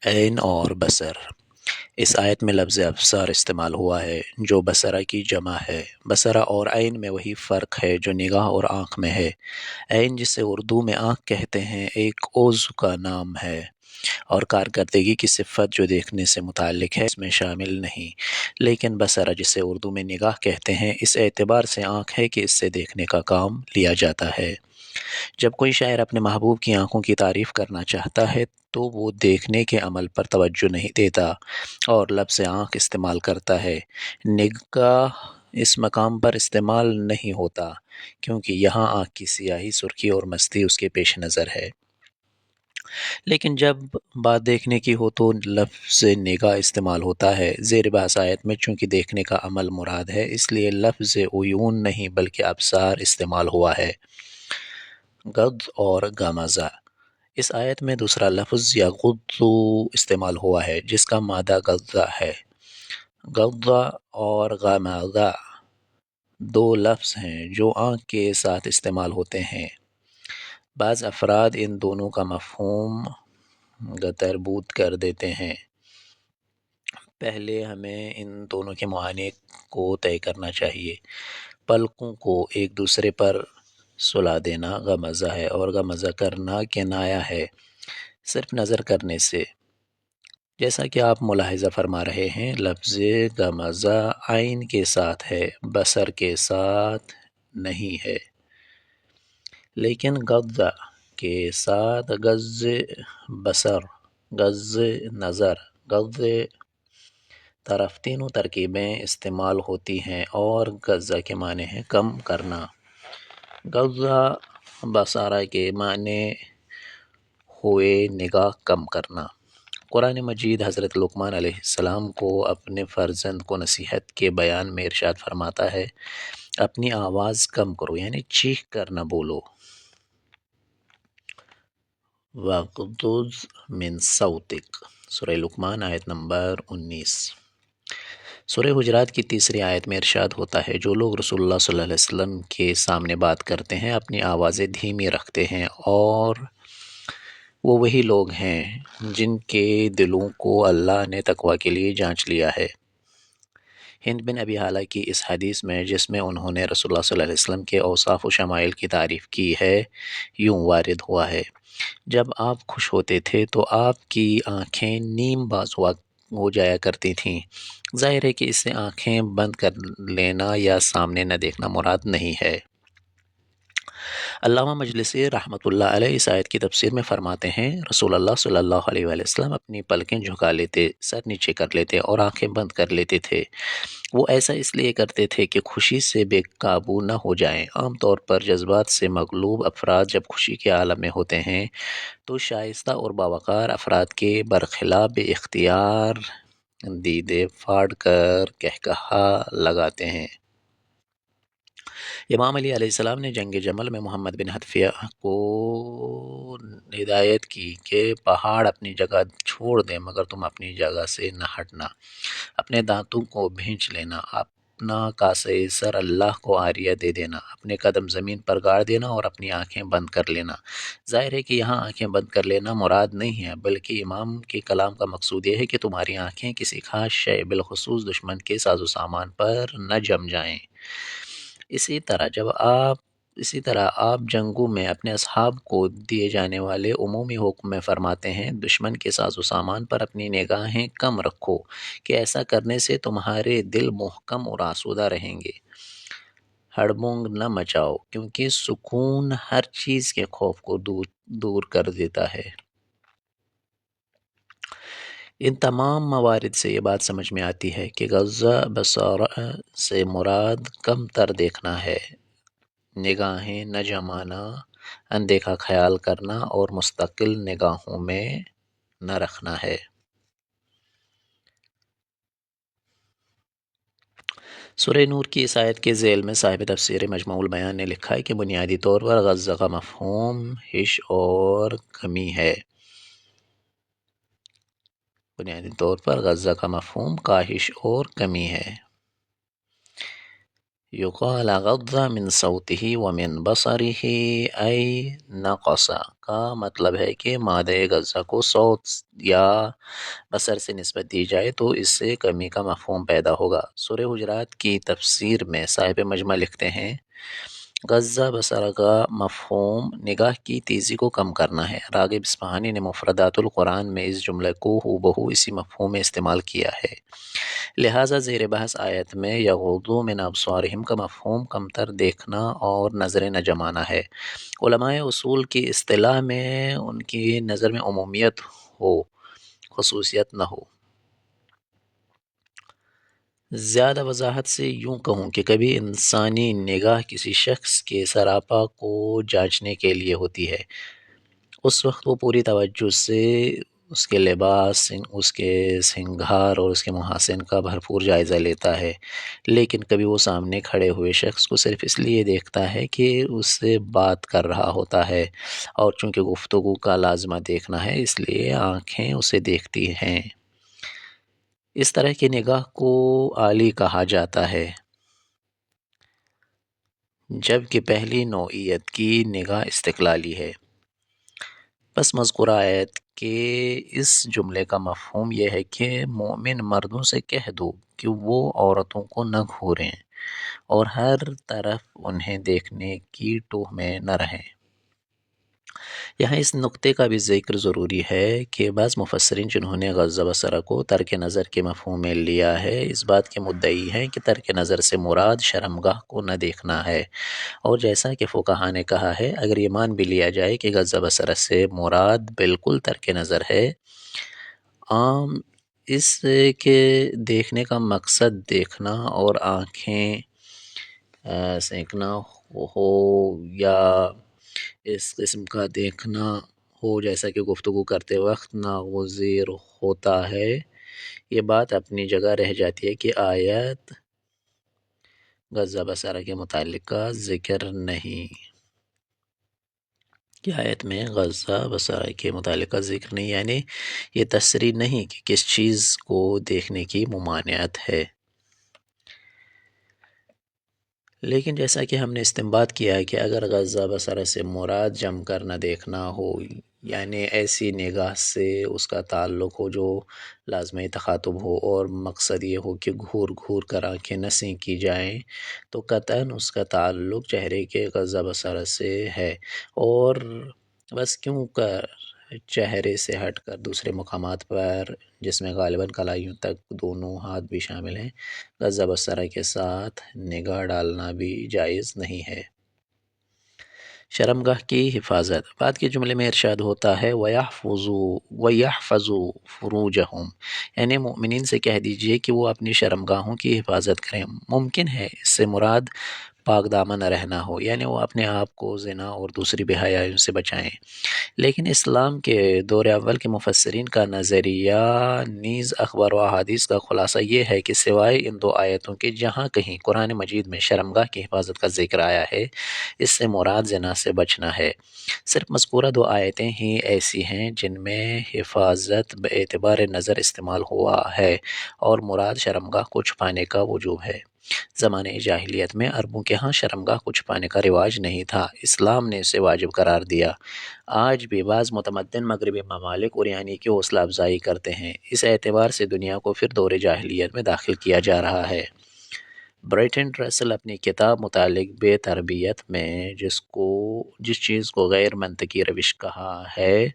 عین اور بصر۔ اس آیت میں لفظ ابصار استعمال ہوا ہے جو بصرہ کی جمع ہے۔ بصرہ اور عین میں وہی فرق ہے جو نگاہ اور آنکھ میں ہے۔ عین جسے اردو میں آنکھ کہتے ہیں ایک عضو کا نام ہے اور کارکردگی کی صفت جو دیکھنے سے متعلق ہے اس میں شامل نہیں، لیکن بصرہ جسے اردو میں نگاہ کہتے ہیں اس اعتبار سے آنکھ ہے کہ اس سے دیکھنے کا کام لیا جاتا ہے۔ جب کوئی شاعر اپنے محبوب کی آنکھوں کی تعریف کرنا چاہتا ہے تو وہ دیکھنے کے عمل پر توجہ نہیں دیتا اور لفظ آنکھ استعمال کرتا ہے۔ نگاہ اس مقام پر استعمال نہیں ہوتا کیونکہ یہاں آنکھ کی سیاہی، سرخی اور مستی اس کے پیش نظر ہے، لیکن جب بات دیکھنے کی ہو تو لفظ نگاہ استعمال ہوتا ہے۔ زیر بحث آیت میں چونکہ دیکھنے کا عمل مراد ہے اس لیے لفظ عیون نہیں بلکہ ابصار استعمال ہوا ہے۔ غض اور غمزہ۔ اس آیت میں دوسرا لفظ یغض استعمال ہوا ہے جس کا مادہ غضہ ہے۔ غض اور غمزہ دو لفظ ہیں جو آنکھ کے ساتھ استعمال ہوتے ہیں۔ بعض افراد ان دونوں کا مفہوم غتربود کر دیتے ہیں۔ پہلے ہمیں ان دونوں کے معانی کو طے کرنا چاہیے۔ پلکوں کو ایک دوسرے پر سلا دینا غمزہ ہے اور غمزہ کرنا کنایہ ہے صرف نظر کرنے سے، جیسا کہ آپ ملاحظہ فرما رہے ہیں۔ لفظ غمزہ عین کے ساتھ ہے، بصر کے ساتھ نہیں ہے، لیکن غض کے ساتھ غض بصر، غض نظر، غض طرف تینوں ترکیبیں استعمال ہوتی ہیں اور غض کے معنی ہے کم کرنا۔ غض بصرہ کے معنی ہوئے نگاہ کم کرنا۔ قرآن مجید حضرت لقمان علیہ السلام کو اپنے فرزند کو نصیحت کے بیان میں ارشاد فرماتا ہے اپنی آواز کم کرو، یعنی چیخ کر نہ بولو۔ وَاغْضُضْ مِن صَوْتِكَ، سورہ لقمان آیت نمبر 19۔ سورہ حجرات کی تیسری آیت میں ارشاد ہوتا ہے جو لوگ رسول اللہ صلی اللہ علیہ وسلم کے سامنے بات کرتے ہیں اپنی آوازیں دھیمی رکھتے ہیں اور وہ وہی لوگ ہیں جن کے دلوں کو اللہ نے تقوی کے لیے جانچ لیا ہے۔ ہند بن ابی حالہ کی اس حدیث میں جس میں انہوں نے رسول اللہ صلی اللہ علیہ وسلم کے اوصاف و شمائل کی تعریف کی ہے یوں وارد ہوا ہے، جب آپ خوش ہوتے تھے تو آپ کی آنکھیں نیم باز ہو جایا کرتی تھیں۔ ظاہر ہے کہ اس سے آنکھیں بند کر لینا یا سامنے نہ دیکھنا مراد نہیں ہے۔ علامہ مجلسی رحمۃ اللہ علیہ اس آیت کی تفسیر میں فرماتے ہیں رسول اللہ صلی اللہ علیہ وآلہ وسلم اپنی پلکیں جھکا لیتے، سر نیچے کر لیتے اور آنکھیں بند کر لیتے تھے۔ وہ ایسا اس لیے کرتے تھے کہ خوشی سے بے قابو نہ ہو جائیں۔ عام طور پر جذبات سے مغلوب افراد جب خوشی کے عالم میں ہوتے ہیں تو شائستہ اور باوقار افراد کے برخلاف بے اختیار دیدے پھاڑ کر قہقہا لگاتے ہیں۔ امام علی علیہ السلام نے جنگ جمل میں محمد بن حنفیہ کو ہدایت کی کہ پہاڑ اپنی جگہ چھوڑ دیں مگر تم اپنی جگہ سے نہ ہٹنا، اپنے دانتوں کو بھینچ لینا، اپنا کاسہ سر اللہ کو عاریہ دے دینا، اپنے قدم زمین پر گاڑ دینا اور اپنی آنکھیں بند کر لینا۔ ظاہر ہے کہ یہاں آنکھیں بند کر لینا مراد نہیں ہے بلکہ امام کے کلام کا مقصود یہ ہے کہ تمہاری آنکھیں کسی خاص شے بالخصوص دشمن کے ساز و سامان پر نہ جم جائیں۔ اسی طرح آپ جنگوں میں اپنے اصحاب کو دیے جانے والے عمومی حکم میں فرماتے ہیں دشمن کے ساز و سامان پر اپنی نگاہیں کم رکھو کہ ایسا کرنے سے تمہارے دل محکم اور آسودہ رہیں گے۔ ہڑبنگ نہ مچاؤ کیونکہ سکون ہر چیز کے خوف کو دور کر دیتا ہے۔ ان تمام موارد سے یہ بات سمجھ میں آتی ہے کہ غض بصرہ سے مراد کم تر دیکھنا ہے، نگاہیں نہ جمانا، اندیکھا خیال کرنا اور مستقل نگاہوں میں نہ رکھنا ہے۔ سورہ نور کی اس آیت کے ذیل میں صاحب تفسیر مجموع البیان نے لکھا ہے کہ بنیادی طور پر غض کا مفہوم حش اور کمی ہے۔ بنیادی طور پر غض کا مفہوم کاہش اور کمی ہے۔ یقال غض من صوته ومن بصره ای نقص کا مطلب ہے کہ مادہ غزہ کو صوت یا بصر سے نسبت دی جائے تو اس سے کمی کا مفہوم پیدا ہوگا۔ سورہ حجرات کی تفسیر میں صاحب مجمع لکھتے ہیں غزہ بصر کا مفہوم نگاہ کی تیزی کو کم کرنا ہے۔ راغب اصفہانی نے مفردات القرآن میں اس جملے کو ہو اسی مفہوم میں استعمال کیا ہے، لہٰذا زیر بحث آیت میں یغضوا من ابصارہم کا مفہوم کمتر دیکھنا اور نظریں نہ جمانا ہے۔ علماء اصول کی اصطلاح میں ان کی نظر میں عمومیت ہو، خصوصیت نہ ہو۔ زیادہ وضاحت سے یوں کہوں کہ کبھی انسانی نگاہ کسی شخص کے سراپا کو جانچنے کے لیے ہوتی ہے، اس وقت وہ پوری توجہ سے اس کے لباس، اس کے سنگھار اور اس کے محاسن کا بھرپور جائزہ لیتا ہے، لیکن کبھی وہ سامنے کھڑے ہوئے شخص کو صرف اس لیے دیکھتا ہے کہ اس سے بات کر رہا ہوتا ہے، اور چونکہ گفتگو کا لازمہ دیکھنا ہے اس لیے آنکھیں اسے دیکھتی ہیں۔ اس طرح کی نگاہ کو عالی کہا جاتا ہے، جبکہ پہلی نوعیت کی نگاہ استقلالی ہے۔ پس مذکورہ آیت کے اس جملے کا مفہوم یہ ہے کہ مومن مردوں سے کہہ دو کہ وہ عورتوں کو نہ گھوریں اور ہر طرف انہیں دیکھنے کی ٹوہ میں نہ رہیں۔ یہاں اس نقطے کا بھی ذکر ضروری ہے کہ بعض مفسرین جنہوں نے غض بصر کو ترک نظر کے مفہوم میں لیا ہے، اس بات کے مدعی ہیں کہ ترک نظر سے مراد شرمگاہ کو نہ دیکھنا ہے، اور جیسا کہ فقہا نے کہا ہے اگر یہ مان بھی لیا جائے کہ غض بصر سے مراد بالکل ترک نظر ہے، عام اس کے دیکھنے کا مقصد دیکھنا اور آنکھیں سینکنا ہو یا اس قسم کا دیکھنا ہو جیسا کہ گفتگو کرتے وقت ناگزیر ہوتا ہے، یہ بات اپنی جگہ رہ جاتی ہے کہ آیت غض بصر کے متعلق کا ذکر نہیں، کہ آیت میں غض بصر کے متعلق کا ذکر نہیں، یعنی یہ تصریح نہیں کہ کس چیز کو دیکھنے کی ممانعت ہے۔ لیکن جیسا کہ ہم نے استنباط کیا ہے کہ اگر غض بصر سے مراد جم کر نہ دیکھنا ہو، یعنی ایسی نگاہ سے اس کا تعلق ہو جو لازمہ تخاطب ہو اور مقصد یہ ہو کہ گھور گھور کر آنکھیں نہ سینکی جائیں، تو قطعاً اس کا تعلق چہرے کے غض بصر سے ہے، اور بس کیوں کر چہرے سے ہٹ کر دوسرے مقامات پر جس میں غالباً کلائیوں تک دونوں ہاتھ بھی شامل ہیں، غض بصر کے ساتھ نگاہ ڈالنا بھی جائز نہیں ہے۔ شرمگاہ کی حفاظت، بعد کے جملے میں ارشاد ہوتا ہے وَيَحْفَظُوا فُرُوجَهُمْ، یعنی مومنین سے کہہ دیجئے کہ وہ اپنی شرمگاہوں کی حفاظت کریں۔ ممکن ہے اس سے مراد پاک دامن رہنا ہو، یعنی وہ اپنے آپ کو زنا اور دوسری بے حیائیوں سے بچائیں، لیکن اسلام کے دور اول کے مفسرین کا نظریہ نیز اخبار و احادیث کا خلاصہ یہ ہے کہ سوائے ان دو آیتوں کے جہاں کہیں قرآن مجید میں شرمگاہ کی حفاظت کا ذکر آیا ہے، اس سے مراد زنا سے بچنا ہے۔ صرف مذکورہ دو آیتیں ہی ایسی ہیں جن میں حفاظت بے اعتبار نظر استعمال ہوا ہے اور مراد شرمگاہ کو چھپانے کا وجوب ہے۔ زمانہ جاہلیت میں عربوں کے ہاں شرمگاہ کو چھپانے کا رواج نہیں تھا، اسلام نے اسے واجب قرار دیا۔ آج بھی بعض متمدن مغربی ممالک عریانی کی حوصلہ افزائی کرتے ہیں، اس اعتبار سے دنیا کو پھر دور جاہلیت میں داخل کیا جا رہا ہے۔ برٹرینڈ رسل اپنی کتاب متعلق بے تربیت میں جس چیز کو غیر منطقی روش کہا ہے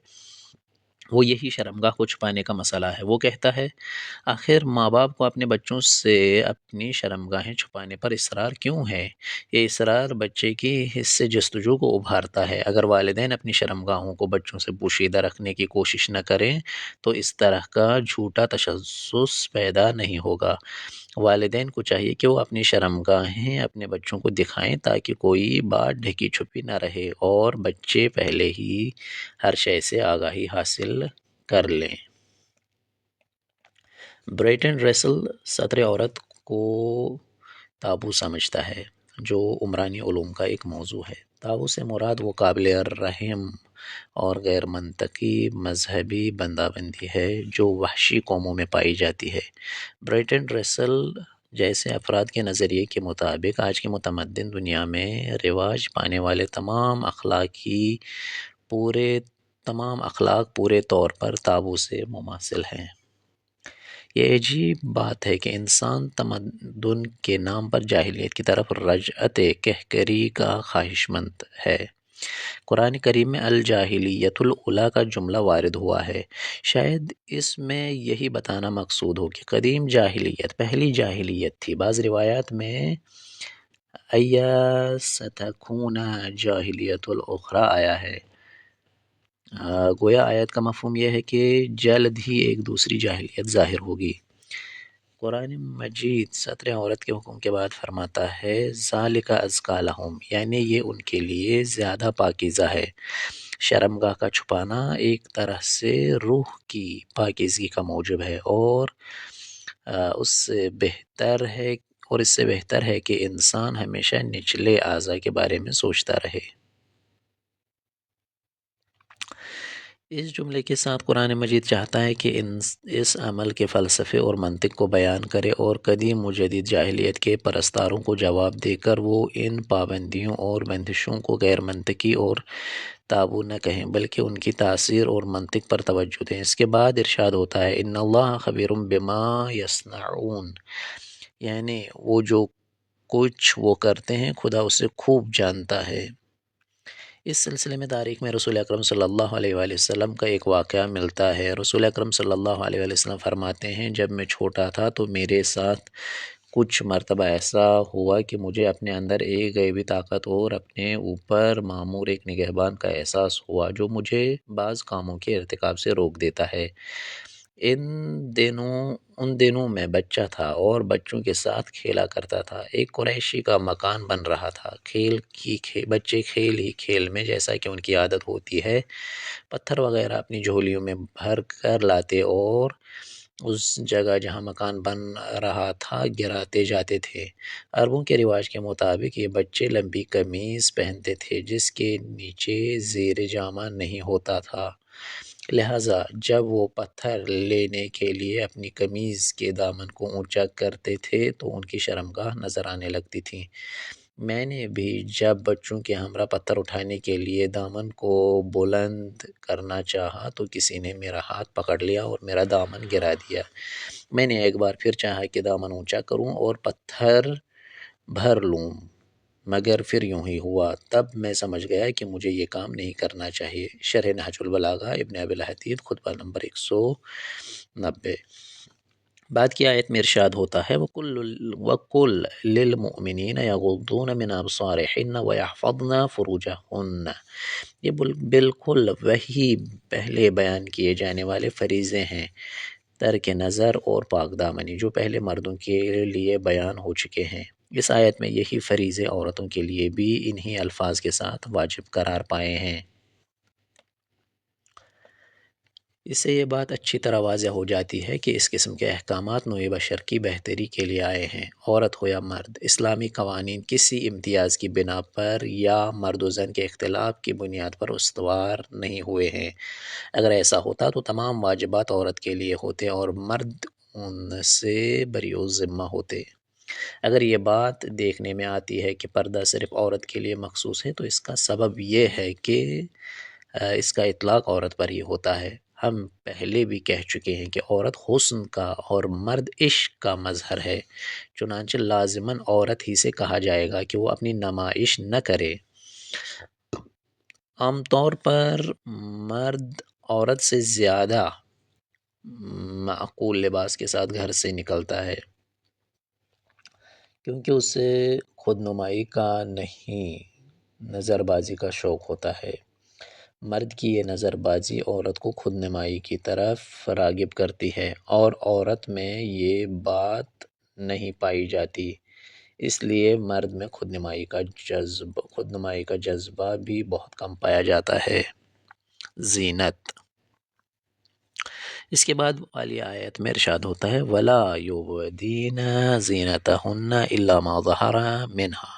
وہ یہی شرمگاہ کو چھپانے کا مسئلہ ہے۔ وہ کہتا ہے آخر ماں باپ کو اپنے بچوں سے اپنی شرمگاہیں چھپانے پر اصرار کیوں ہے؟ یہ اصرار بچے کی حس جستجو کو ابھارتا ہے۔ اگر والدین اپنی شرمگاہوں کو بچوں سے پوشیدہ رکھنے کی کوشش نہ کریں تو اس طرح کا جھوٹا تشخص پیدا نہیں ہوگا۔ والدین کو چاہیے کہ وہ اپنی شرمگاہیں اپنے بچوں کو دکھائیں تاکہ کوئی بات ڈھکی چھپی نہ رہے اور بچے پہلے ہی ہر شے سے آگاہی حاصل کر لیں۔ برٹرینڈ رسل سطر عورت کو تابو سمجھتا ہے، جو عمرانی علوم کا ایک موضوع ہے۔ تابو سے مراد وہ قابل رحم اور غیر منطقی مذہبی بندہ بندی ہے جو وحشی قوموں میں پائی جاتی ہے۔ برٹرینڈ رسل جیسے افراد کے نظریے کے مطابق آج کی متمدن دنیا میں رواج پانے والے پورے تمام اخلاق پورے طور پر تابو سے مماثل ہیں۔ یہ عجیب بات ہے کہ انسان تمدن کے نام پر جاہلیت کی طرف رجعت کہکری کا خواہش مند ہے۔ قرآن کریم میں الجاہلیت الاولیٰ کا جملہ وارد ہوا ہے۔ شاید اس میں یہی بتانا مقصود ہو کہ قدیم جاہلیت پہلی جاہلیت تھی۔ بعض روایات میں ستکون جاہلیت الاخری آیا ہے۔ گویا آیت کا مفہوم یہ ہے کہ جلد ہی ایک دوسری جاہلیت ظاہر ہوگی۔ قرآن مجید سطر عورت کے حکم کے بعد فرماتا ہے ذالک ازکی لہم، یعنی یہ ان کے لیے زیادہ پاکیزہ ہے۔ شرمگاہ کا چھپانا ایک طرح سے روح کی پاکیزگی کا موجب ہے، اور اس سے بہتر ہے کہ انسان ہمیشہ نچلے اعضاء کے بارے میں سوچتا رہے۔ اس جملے کے ساتھ قرآن مجید چاہتا ہے کہ اس عمل کے فلسفے اور منطق کو بیان کرے، اور قدیم و جدید جاہلیت کے پرستاروں کو جواب دے کر وہ ان پابندیوں اور بندشوں کو غیر منطقی اور تابو نہ کہیں، بلکہ ان کی تاثیر اور منطق پر توجہ دیں۔ اس کے بعد ارشاد ہوتا ہے ان اللہ خبیر بما یصنعون، یعنی وہ جو کچھ وہ کرتے ہیں خدا اسے خوب جانتا ہے۔ اس سلسلے میں تاریخ میں رسول اکرم صلی اللہ علیہ وآلہ وسلم کا ایک واقعہ ملتا ہے۔ رسول اکرم صلی اللہ علیہ وآلہ وسلم فرماتے ہیں جب میں چھوٹا تھا تو میرے ساتھ کچھ مرتبہ ایسا ہوا کہ مجھے اپنے اندر ایک غیبی طاقت اور اپنے اوپر مامور ایک نگہبان کا احساس ہوا جو مجھے بعض کاموں کے ارتکاب سے روک دیتا ہے۔ ان دنوں میں بچہ تھا اور بچوں کے ساتھ کھیلا کرتا تھا۔ ایک قریشی کا مکان بن رہا تھا۔ بچے کھیل ہی کھیل میں، جیسا کہ ان کی عادت ہوتی ہے، پتھر وغیرہ اپنی جھولیوں میں بھر کر لاتے اور اس جگہ جہاں مکان بن رہا تھا گراتے جاتے تھے۔ عربوں کے رواج کے مطابق یہ بچے لمبی قمیص پہنتے تھے جس کے نیچے زیر جامہ نہیں ہوتا تھا، لہٰذا جب وہ پتھر لینے کے لیے اپنی قمیض کے دامن کو اونچا کرتے تھے تو ان کی شرمگاہ نظر آنے لگتی تھی۔ میں نے بھی جب بچوں کے ہمراہ پتھر اٹھانے کے لیے دامن کو بلند کرنا چاہا تو کسی نے میرا ہاتھ پکڑ لیا اور میرا دامن گرا دیا۔ میں نے ایک بار پھر چاہا کہ دامن اونچا کروں اور پتھر بھر لوں، مگر پھر یوں ہی ہوا۔ تب میں سمجھ گیا کہ مجھے یہ کام نہیں کرنا چاہیے۔ شرح نہج البلاغہ ابن ابی الحدید خطبہ نمبر 190۔ بعد کی آیت میں ارشاد ہوتا ہے وَقُلْ لِلْمُؤْمِنِينَ يَغُضُّوا مِنْ أَبْصَارِهِنَّ وَيَحْفَظْنَ فُرُوجَهُنَّ۔ یہ بالکل وہی پہلے بیان کیے جانے والے فریضے ہیں، ترک نظر اور پاک دامنی، جو پہلے مردوں کے لیے بیان ہو چکے ہیں۔ اس آیت میں یہی فریضے عورتوں کے لیے بھی انہی الفاظ کے ساتھ واجب قرار پائے ہیں۔ اس سے یہ بات اچھی طرح واضح ہو جاتی ہے کہ اس قسم کے احکامات نوع بشر کی بہتری کے لیے آئے ہیں، عورت ہو یا مرد۔ اسلامی قوانین کسی امتیاز کی بنا پر یا مرد و زن کے اختلاف کی بنیاد پر استوار نہیں ہوئے ہیں۔ اگر ایسا ہوتا تو تمام واجبات عورت کے لیے ہوتے اور مرد ان سے بری الذمہ ہوتے۔ اگر یہ بات دیکھنے میں آتی ہے کہ پردہ صرف عورت کے لیے مخصوص ہے تو اس کا سبب یہ ہے کہ اس کا اطلاق عورت پر ہی ہوتا ہے۔ ہم پہلے بھی کہہ چکے ہیں کہ عورت حسن کا اور مرد عشق کا مظہر ہے، چنانچہ لازماً عورت ہی سے کہا جائے گا کہ وہ اپنی نمائش نہ کرے۔ عام طور پر مرد عورت سے زیادہ معقول لباس کے ساتھ گھر سے نکلتا ہے، کیونکہ اسے خود نمائی کا نہیں نظر بازی کا شوق ہوتا ہے۔ مرد کی یہ نظر بازی عورت کو خود نمائی کی طرف راغب کرتی ہے، اور عورت میں یہ بات نہیں پائی جاتی، اس لیے مرد میں خود نمائی کا جذبہ بھی بہت کم پایا جاتا ہے۔ زینت۔ اس کے بعد والی آیت میں ارشاد ہوتا ہے وَلَا يُبْدِينَ زِينَتَهُنَّ إِلَّا مَا ظَهَرَ مِنْهَا۔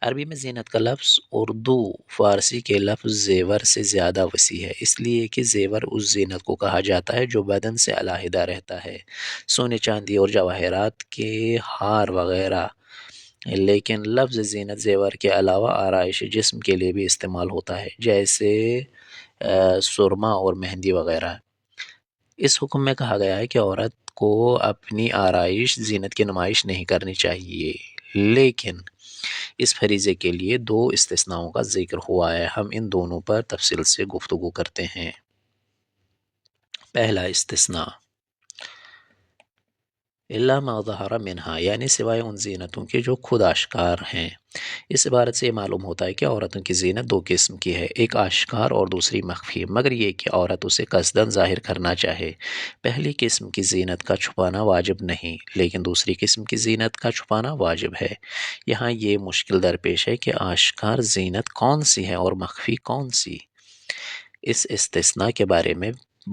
عربی میں زینت کا لفظ اردو فارسی کے لفظ زیور سے زیادہ وسیع ہے، اس لیے کہ زیور اس زینت کو کہا جاتا ہے جو بدن سے علیحدہ رہتا ہے، سونے چاندی اور جواہرات کے ہار وغیرہ۔ لیکن لفظ زینت زیور کے علاوہ آرائش جسم کے لیے بھی استعمال ہوتا ہے، جیسے سرما اور مہندی وغیرہ۔ اس حکم میں کہا گیا ہے کہ عورت کو اپنی آرائش زینت کی نمائش نہیں کرنی چاہیے، لیکن اس فریضے کے لیے دو استثناؤں کا ذکر ہوا ہے، ہم ان دونوں پر تفصیل سے گفتگو کرتے ہیں۔ پہلا استثناء، الا ما ظہر منہا، یعنی سوائے ان زینتوں کے جو خود آشکار ہیں۔ اس عبارت سے یہ معلوم ہوتا ہے کہ عورتوں کی زینت دو قسم کی ہے، ایک آشکار اور دوسری مخفی، مگر یہ کہ عورت اسے قصداً ظاہر کرنا چاہے۔ پہلی قسم کی زینت کا چھپانا واجب نہیں، لیکن دوسری قسم کی زینت کا چھپانا واجب ہے۔ یہاں یہ مشکل درپیش ہے کہ آشکار زینت کون سی ہے اور مخفی کون سی۔ اس استثناء کے بارے میں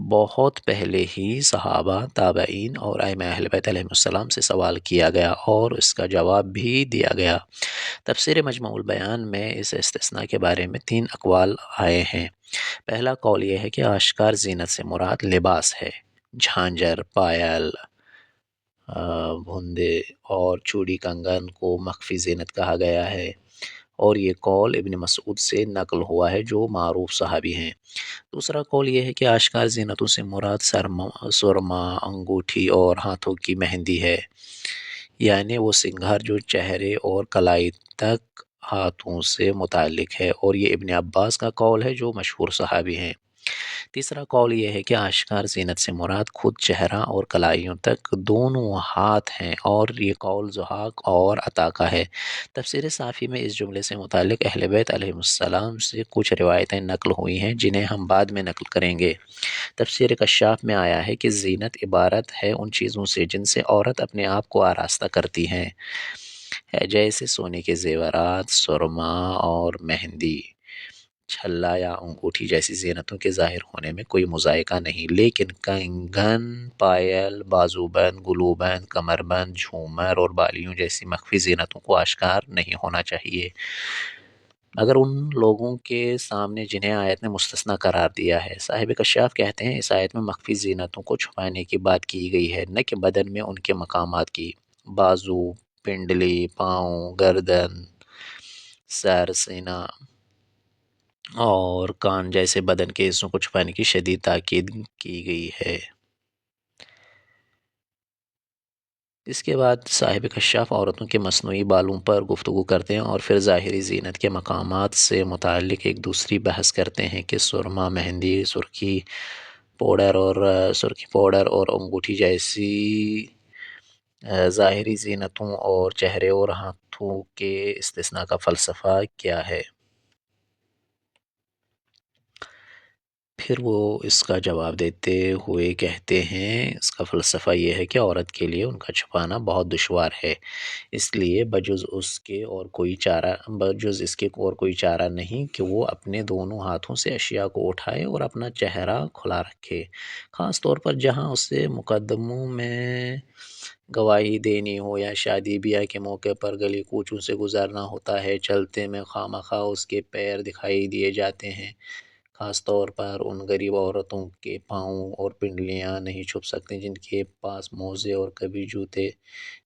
بہت پہلے ہی صحابہ، تابعین اور ائمہ اہل بیت علیہم السلام سے سوال کیا گیا اور اس کا جواب بھی دیا گیا۔ تفسیر مجموع البیان میں اس استثناء کے بارے میں 3 اقوال آئے ہیں۔ پہلا قول یہ ہے کہ آشکار زینت سے مراد لباس ہے، جھانجر، پائل، بھوندے اور چوڑی کنگن کو مخفی زینت کہا گیا ہے، اور یہ قول ابن مسعود سے نقل ہوا ہے جو معروف صحابی ہیں۔ دوسرا قول یہ ہے کہ آشکار زینتوں سے مراد سرما، انگوٹھی اور ہاتھوں کی مہندی ہے، یعنی وہ سنگھار جو چہرے اور کلائی تک ہاتھوں سے متعلق ہے، اور یہ ابن عباس کا قول ہے جو مشہور صحابی ہیں۔ تیسرا قول یہ ہے کہ آشکار زینت سے مراد خود چہرہ اور کلائیوں تک دونوں ہاتھ ہیں، اور یہ قول ضحاک اور عطا کا ہے۔ تفسیر صافی میں اس جملے سے متعلق اہل بیت علیہ السلام سے کچھ روایتیں نقل ہوئی ہیں جنہیں ہم بعد میں نقل کریں گے۔ تفسیر کشاف میں آیا ہے کہ زینت عبارت ہے ان چیزوں سے جن سے عورت اپنے آپ کو آراستہ کرتی ہے، جیسے سونے کے زیورات، سرما اور مہندی، چھلا یا انگوٹھی جیسی زینتوں کے ظاہر ہونے میں کوئی مذائقہ نہیں، لیکن کنگن، پائل، بازو بند، گلو بند، کمر بند، جھومر اور بالیوں جیسی مخفی زینتوں کو آشکار نہیں ہونا چاہیے، مگر ان لوگوں کے سامنے جنہیں آیت نے مستثنیٰ قرار دیا ہے۔ صاحب کشاف کہتے ہیں اس آیت میں مخفی زینتوں کو چھپانے کی بات کی گئی ہے، نہ کہ بدن میں ان کے مقامات کی۔ بازو، پنڈلی، پاؤں، گردن، سر، سینہ اور کان جیسے بدن کے حصوں کو چھپانے کی شدید تاکید کی گئی ہے۔ اس کے بعد صاحب کشاف عورتوں کے مصنوعی بالوں پر گفتگو کرتے ہیں اور پھر ظاہری زینت کے مقامات سے متعلق ایک دوسری بحث کرتے ہیں کہ سرما، مہندی، سرخی پاؤڈر اور انگوٹھی جیسی ظاہری زینتوں اور چہرے اور ہاتھوں کے استثناء کا فلسفہ کیا ہے۔ پھر وہ اس کا جواب دیتے ہوئے کہتے ہیں اس کا فلسفہ یہ ہے کہ عورت کے لیے ان کا چھپانا بہت دشوار ہے، اس لیے بجز اس کے اور کوئی چارہ نہیں کہ وہ اپنے دونوں ہاتھوں سے اشیاء کو اٹھائے اور اپنا چہرہ کھلا رکھے، خاص طور پر جہاں اسے مقدموں میں گواہی دینی ہو یا شادی بیاہ کے موقع پر گلی کوچوں سے گزرنا ہوتا ہے۔ چلتے میں خواہ اس کے پیر دکھائی دیے جاتے ہیں، خاص طور پر ان غریب عورتوں کے پاؤں اور پنڈلیاں نہیں چھپ سکتے جن کے پاس موزے اور کبھی جوتے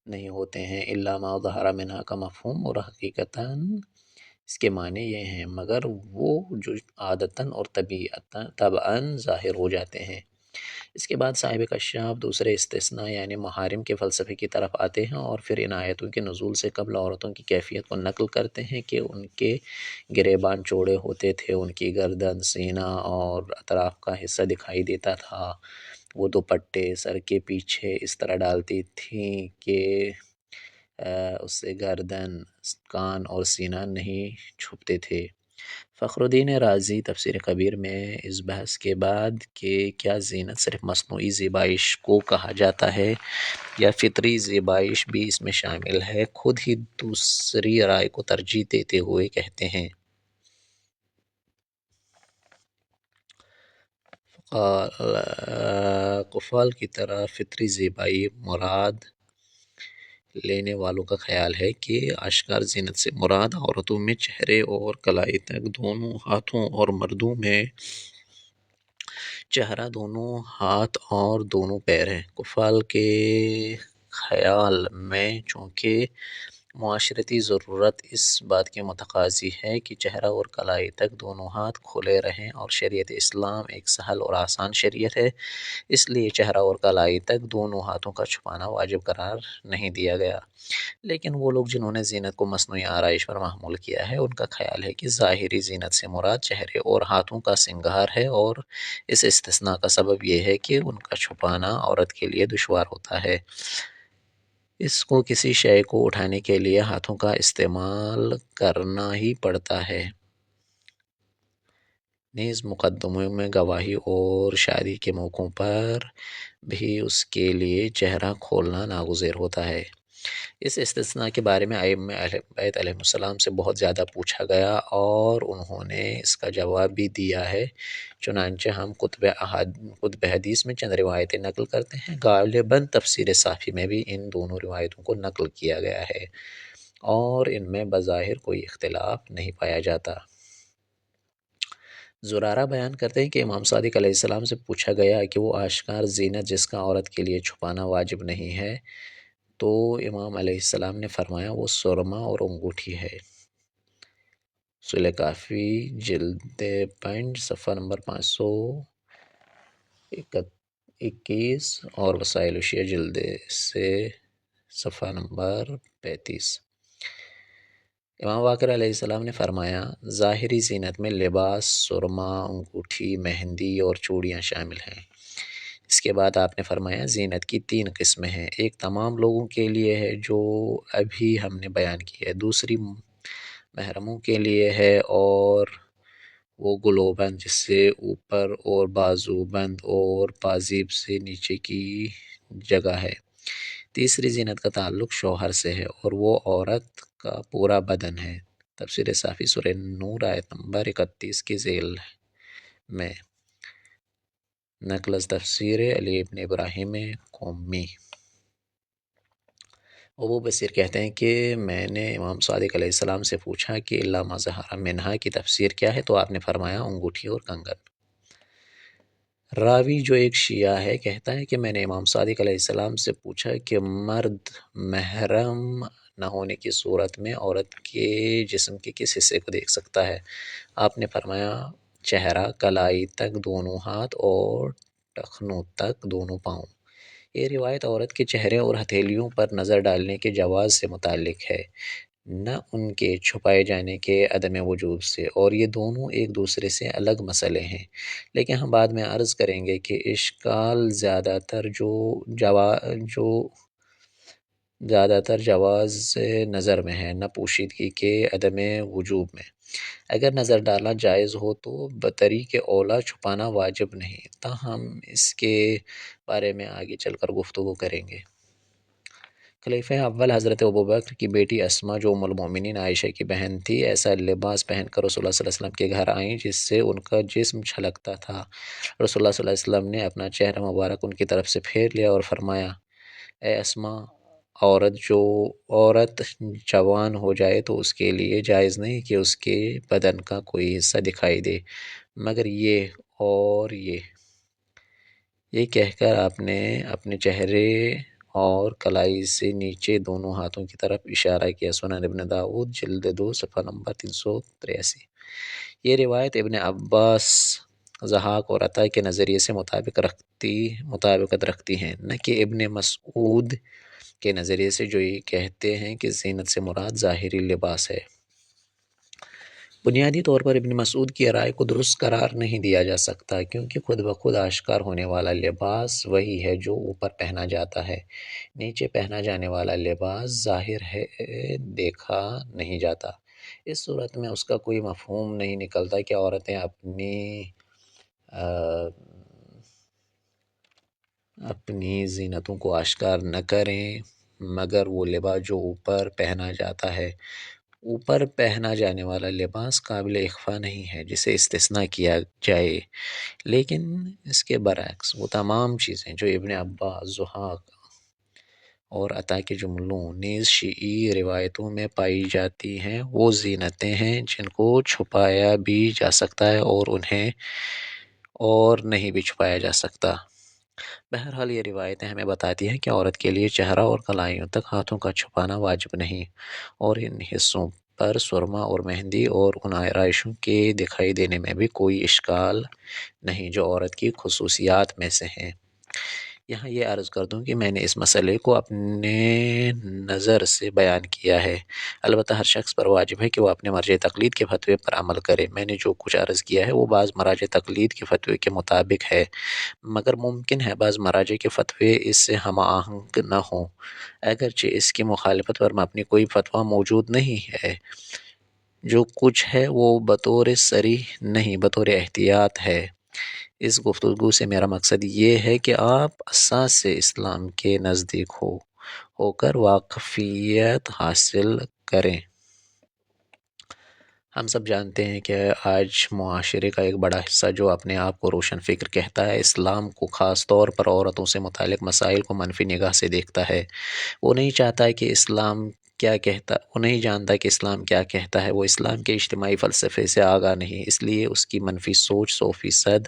نہیں ہوتے ہیں۔ الا ما ظہر منہا کا مفہوم اور حقیقتاً اس کے معنی یہ ہیں، مگر وہ جو عادتاً اور طبعاً ظاہر ہو جاتے ہیں۔ اس کے بعد صاحب کشاف دوسرے استثناء یعنی محارم کے فلسفے کی طرف آتے ہیں اور پھر ان آیتوں کے نزول سے قبل عورتوں کی کیفیت کو نقل کرتے ہیں کہ ان کے گریبان چوڑے ہوتے تھے، ان کی گردن، سینہ اور اطراف کا حصہ دکھائی دیتا تھا، وہ دوپٹے سر کے پیچھے اس طرح ڈالتی تھیں کہ اس سے گردن، کان اور سینہ نہیں چھپتے تھے۔ فخر الدین رازی تفسیر کبیر میں اس بحث کے بعد کہ کیا زینت صرف مصنوعی زیبائش کو کہا جاتا ہے یا فطری زیبائش بھی اس میں شامل ہے، خود ہی دوسری رائے کو ترجیح دیتے ہوئے کہتے ہیں قفال کی طرح فطری زیبائی مراد لینے والوں کا خیال ہے کہ آشکار زینت سے مراد عورتوں میں چہرے اور کلائی تک دونوں ہاتھوں اور مردوں میں چہرہ، دونوں ہاتھ اور دونوں پیر ہیں۔ کفال کے خیال میں چونکہ معاشرتی ضرورت اس بات کی متقاضی ہے کہ چہرہ اور کلائی تک دونوں ہاتھ کھلے رہیں اور شریعت اسلام ایک سہل اور آسان شریعت ہے، اس لیے چہرہ اور کلائی تک دونوں ہاتھوں کا چھپانا واجب قرار نہیں دیا گیا۔ لیکن وہ لوگ جنہوں نے زینت کو مصنوعی آرائش پر محمول کیا ہے، ان کا خیال ہے کہ ظاہری زینت سے مراد چہرے اور ہاتھوں کا سنگار ہے، اور اس استثناء کا سبب یہ ہے کہ ان کا چھپانا عورت کے لیے دشوار ہوتا ہے۔ اس کو کسی شے کو اٹھانے کے لیے ہاتھوں کا استعمال کرنا ہی پڑتا ہے۔ نیز مقدموں میں گواہی اور شادی کے موقعوں پر بھی اس کے لیے چہرہ کھولنا ناگزیر ہوتا ہے۔ اس استثناء کے بارے میں ائمہ اہل بیت علیہم السلام سے بہت زیادہ پوچھا گیا اور انہوں نے اس کا جواب بھی دیا ہے۔ چنانچہ ہم کتب حدیث میں چند روایتیں نقل کرتے ہیں۔ غالباً تفسیر صافی میں بھی ان دونوں روایتوں کو نقل کیا گیا ہے اور ان میں بظاہر کوئی اختلاف نہیں پایا جاتا۔ زرارہ بیان کرتے ہیں کہ امام صادق علیہ السلام سے پوچھا گیا کہ وہ آشکار زینت جس کا عورت کے لیے چھپانا واجب نہیں ہے، تو امام علیہ السلام نے فرمایا وہ سرما اور انگوٹھی ہے۔ اصول کافی جلد 5 صفحہ نمبر 521 اور وسائل الشیعہ جلد سے صفحہ نمبر 35۔ امام باقر علیہ السلام نے فرمایا ظاہری زینت میں لباس، سرما، انگوٹھی، مہندی اور چوڑیاں شامل ہیں۔ اس کے بعد آپ نے فرمایا زینت کی 3 قسمیں ہیں، ایک تمام لوگوں کے لیے ہے جو ابھی ہم نے بیان کی ہے، دوسری محرموں کے لیے ہے اور وہ گلو بند جس سے اوپر اور بازو بند اور پازیب سے نیچے کی جگہ ہے، تیسری زینت کا تعلق شوہر سے ہے اور وہ عورت کا پورا بدن ہے۔ تفسیر صافی سورہ نور آیت نمبر 31 کی ذیل میں، نقل از تفسیر علی ابن ابراہیم قمی۔ ابو بصیر کہتے ہیں کہ میں نے امام صادق علیہ السلام سے پوچھا کہ الا ما ظہر منہا کی تفسیر کیا ہے، تو آپ نے فرمایا انگوٹھی اور کنگن۔ راوی جو ایک شیعہ ہے کہتا ہے کہ میں نے امام صادق علیہ السلام سے پوچھا کہ مرد محرم نہ ہونے کی صورت میں عورت کے جسم کے کس حصے کو دیکھ سکتا ہے؟ آپ نے فرمایا چہرہ، کلائی تک دونوں ہاتھ اور ٹخنوں تک دونوں پاؤں۔ یہ روایت عورت کے چہرے اور ہتھیلیوں پر نظر ڈالنے کے جواز سے متعلق ہے، نہ ان کے چھپائے جانے کے عدم وجوب سے، اور یہ دونوں ایک دوسرے سے الگ مسئلے ہیں، لیکن ہم بعد میں عرض کریں گے کہ اشکال زیادہ تر جواز نظر میں ہے، نہ پوشیدگی کے عدم وجوب میں۔ اگر نظر ڈالنا جائز ہو تو بطریق اولیٰ چھپانا واجب نہیں، تاہم اس کے بارے میں آگے چل کر گفتگو کریں گے۔ خلیفہ اول حضرت ابوبکر کی بیٹی اسماء جو ام المومنین عائشہ کی بہن تھی، ایسا لباس پہن کر رسول اللہ صلی اللہ علیہ وسلم کے گھر آئیں جس سے ان کا جسم جھلکتا تھا۔ رسول اللہ صلی اللہ علیہ وسلم نے اپنا چہرہ مبارک ان کی طرف سے پھیر لیا اور فرمایا اے اسماء، عورت جوان ہو جائے تو اس کے لیے جائز نہیں کہ اس کے بدن کا کوئی حصہ دکھائی دے مگر یہ اور یہ کہہ کر آپ نے اپنے چہرے اور کلائی سے نیچے دونوں ہاتھوں کی طرف اشارہ کیا۔ سنن ابن داؤد جلد 2 صفحہ نمبر 383۔ یہ روایت ابن عباس، ضحاک اور عطا کے نظریے سے مطابقت رکھتی ہیں، نہ کہ ابن مسعود کے نظریے سے جو یہ کہتے ہیں کہ زینت سے مراد ظاہری لباس ہے۔ بنیادی طور پر ابن مسعود کی رائے کو درست قرار نہیں دیا جا سکتا، کیونکہ خود بخود آشکار ہونے والا لباس وہی ہے جو اوپر پہنا جاتا ہے، نیچے پہنا جانے والا لباس ظاہر ہے، دیکھا نہیں جاتا۔ اس صورت میں اس کا کوئی مفہوم نہیں نکلتا کہ عورتیں اپنی زینتوں کو آشکار نہ کریں مگر وہ لباس جو اوپر پہنا جاتا ہے۔ اوپر پہنا جانے والا لباس قابل اخفاء نہیں ہے جسے استثناء کیا جائے، لیکن اس کے برعکس وہ تمام چیزیں جو ابن عباس، ضحاک اور عطا کے جملوں نیز شیعی روایتوں میں پائی جاتی ہیں وہ زینتیں ہیں جن کو چھپایا بھی جا سکتا ہے اور انہیں اور نہیں بھی چھپایا جا سکتا۔ بہرحال یہ روایتیں ہمیں بتاتی ہیں کہ عورت کے لیے چہرہ اور کلائیوں تک ہاتھوں کا چھپانا واجب نہیں، اور ان حصوں پر سرما اور مہندی اور ان آرائشوں کے دکھائی دینے میں بھی کوئی اشکال نہیں جو عورت کی خصوصیات میں سے ہیں۔ یہاں یہ عرض کر دوں کہ میں نے اس مسئلے کو اپنے نظر سے بیان کیا ہے، البتہ ہر شخص پر واجب ہے کہ وہ اپنے مرجع تقلید کے فتوے پر عمل کرے۔ میں نے جو کچھ عرض کیا ہے وہ بعض مراجع تقلید کے فتوے کے مطابق ہے، مگر ممکن ہے بعض مراجع کے فتوے اس سے ہم آہنگ نہ ہوں، اگرچہ اس کی مخالفت پر مبنی کوئی فتویٰ موجود نہیں ہے۔ جو کچھ ہے وہ بطور صریح نہیں، بطور احتیاط ہے۔ اس گفتگو سے میرا مقصد یہ ہے کہ آپ اساس اسلام کے نزدیک ہو کر واقفیت حاصل کریں۔ ہم سب جانتے ہیں کہ آج معاشرے کا ایک بڑا حصہ جو اپنے آپ کو روشن فکر کہتا ہے، اسلام کو خاص طور پر عورتوں سے متعلق مسائل کو منفی نگاہ سے دیکھتا ہے۔ وہ نہیں چاہتا کہ اسلام کیا کہتا وہ نہیں جانتا کہ اسلام کیا کہتا ہے، وہ اسلام کے اجتماعی فلسفے سے آگاہ نہیں، اس لیے اس کی منفی سوچ 100%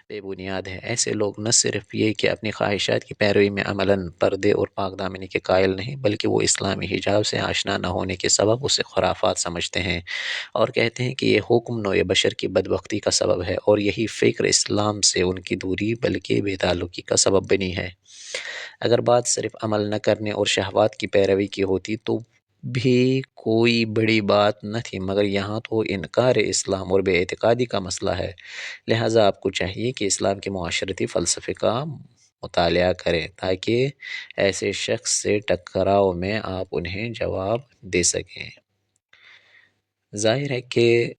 بے بنیاد ہے۔ ایسے لوگ نہ صرف یہ کہ اپنی خواہشات کی پیروی میں عملاً پردے اور پاک دامنی کے قائل نہیں، بلکہ وہ اسلامی حجاب سے آشنا نہ ہونے کے سبب اسے خرافات سمجھتے ہیں اور کہتے ہیں کہ یہ حکم نوع بشر کی بدبختی کا سبب ہے، اور یہی فکر اسلام سے ان کی دوری بلکہ بے تعلقی کا سبب بنی ہے۔ اگر بات صرف عمل نہ کرنے اور شہوات کی پیروی کی ہوتی تو بھی کوئی بڑی بات نہ تھی، مگر یہاں تو انکار اسلام اور بے اعتقادی کا مسئلہ ہے، لہٰذا آپ کو چاہیے کہ اسلام کے معاشرتی فلسفے کا مطالعہ کریں تاکہ ایسے شخص سے ٹکراؤ میں آپ انہیں جواب دے سکیں۔ ظاہر ہے کہ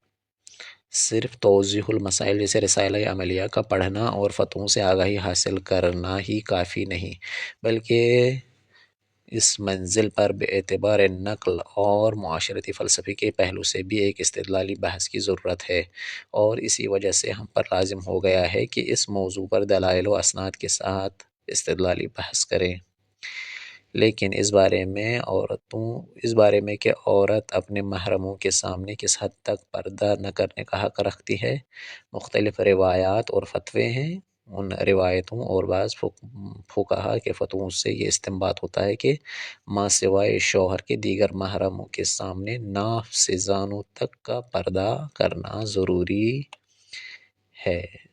صرف توضیح المسائل جیسے رسالہ عملیہ کا پڑھنا اور فتووں سے آگاہی حاصل کرنا ہی کافی نہیں، بلکہ اس منزل پر بے اعتبار نقل اور معاشرتی فلسفے کے پہلو سے بھی ایک استدلالی بحث کی ضرورت ہے، اور اسی وجہ سے ہم پر لازم ہو گیا ہے کہ اس موضوع پر دلائل و اسناد کے ساتھ استدلالی بحث کریں۔ لیکن اس بارے میں کہ عورت اپنے محرموں کے سامنے کس حد تک پردہ نہ کرنے کا حق رکھتی ہے، مختلف روایات اور فتوے ہیں۔ ان روایتوں اور بعض فقہا کے فتووں سے یہ استنباط ہوتا ہے کہ ماں سوائے شوہر کے دیگر محرموں کے سامنے ناف سے زانوں تک کا پردہ کرنا ضروری ہے۔